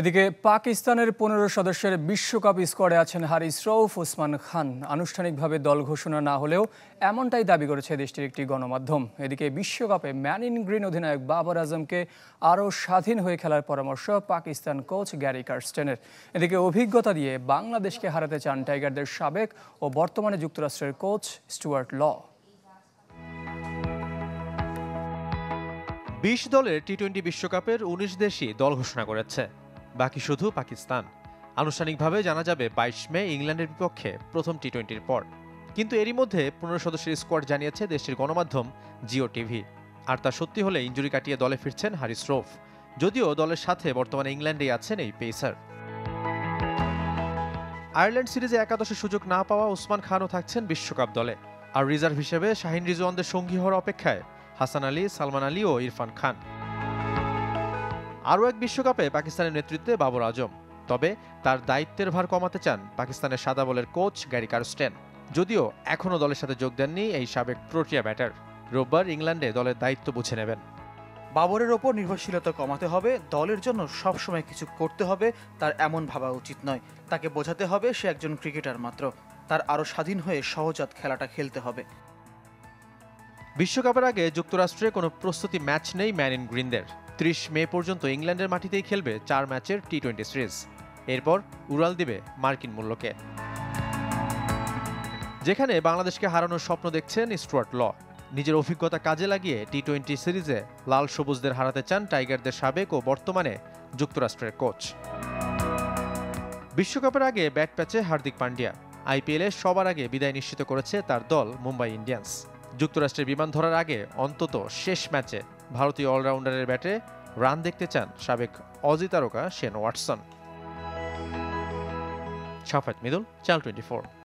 এদিকে পাকিস্তানের ১৫ সদস্যের বিশ্বকাপ স্কোয়াডে আছেন হারিস রউফ, ওসমান খান। আনুষ্ঠানিকভাবে দল ঘোষণা না হলেও এমনটাই দাবি করেছে দেশটির একটি গণমাধ্যম। এদিকে বিশ্বকাপে ম্যান ইন গ্রিন অধিনায়ক বাবর আজমকে আরও স্বাধীন হয়ে খেলার পরামর্শ পাকিস্তান কোচ গ্যারি কার্স্টেনের। এদিকে অভিজ্ঞতা দিয়ে বাংলাদেশকে হারাতে চান টাইগারদের সাবেক ও বর্তমানে যুক্তরাষ্ট্রের কোচ স্টুয়ার্ট ল। ২০ দলের টি-20 বিশ্বকাপের ১৯ দেশই দল ঘোষণা করেছে, বাকি শুধু পাকিস্তান। আনুষ্ঠানিকভাবে জানা যাবে ২২ মে ইংল্যান্ডের বিপক্ষে প্রথম টি-20-র পর। কিন্তু এরই মধ্যে ১৫ সদস্যের স্কোয়াড জানিয়েছে দেশটির গণমাধ্যম জিও টিভি। আর তা সত্যি হলে ইনজুরি কাটিয়ে দলে ফিরছেন হারিস রউফ, যদিও দলের সাথে বর্তমানে ইংল্যান্ডেই আছেন এই পেসার। আয়ারল্যান্ড সিরিজে একাদশের সুযোগ না পাওয়া ওসমান খানও থাকছেন বিশ্বকাপ দলে। আর রিজার্ভ হিসেবে শাহিন রিজওয়ানদের সঙ্গী হওয়ার অপেক্ষায় হাসান আলী, সালমান আলী ও ইরফান খান। আরও এক বিশ্বকাপে পাকিস্তানের নেতৃত্বে বাবর আজম, তবে তার দায়িত্বের ভার কমাতে চান পাকিস্তানের সাদা বলের কোচ গ্যারি কার্স্টেন, যদিও এখনও দলের সাথে যোগ দেননি এই সাবেক প্রোটিয়া ব্যাটার। রোববার ইংল্যান্ডে দলের দায়িত্ব বুঝে নেবেন। বাবরের ওপর নির্ভরশীলতা কমাতে হবে, দলের জন্য সবসময় কিছু করতে হবে, তার এমন ভাবা উচিত নয়। তাকে বোঝাতে হবে সে একজন ক্রিকেটার মাত্র, তার আরও স্বাধীন হয়ে সহজাত খেলাটা খেলতে হবে। বিশ্বকাপের আগে যুক্তরাষ্ট্রে কোনো প্রস্তুতি ম্যাচ নেই ম্যান ইন গ্রিনদের। ৩০ মে পর্যন্ত ইংল্যান্ডের মাটিতেই খেলবে ৪ ম্যাচের টি-20 সিরিজ। এরপর উড়াল দিবে মার্কিন মূল্যকে, যেখানে বাংলাদেশকে হারানোর স্বপ্ন দেখছেন স্টুয়ার্ট ল। নিজের অভিজ্ঞতা কাজে লাগিয়ে টি-20 সিরিজে লাল সবুজদের হারাতে চান টাইগারদের সাবেক ও বর্তমানে যুক্তরাষ্ট্রের কোচ। বিশ্বকাপের আগে ব্যাট প্যাচে হার্দিক পান্ডিয়া। আইপিএলে সবার আগে বিদায় নিশ্চিত করেছে তার দল মুম্বাই ইন্ডিয়ান্স। যুক্তরাষ্ট্রের বিমান ধরার আগে অন্তত শেষ ম্যাচে ভারতীয় অলরাউন্ডারের ব্যাটে রান দেখতে চান সাবেক অজি তারকা শেন ওয়াটসন। শাফাত মিদুল, চ্যানেল 24।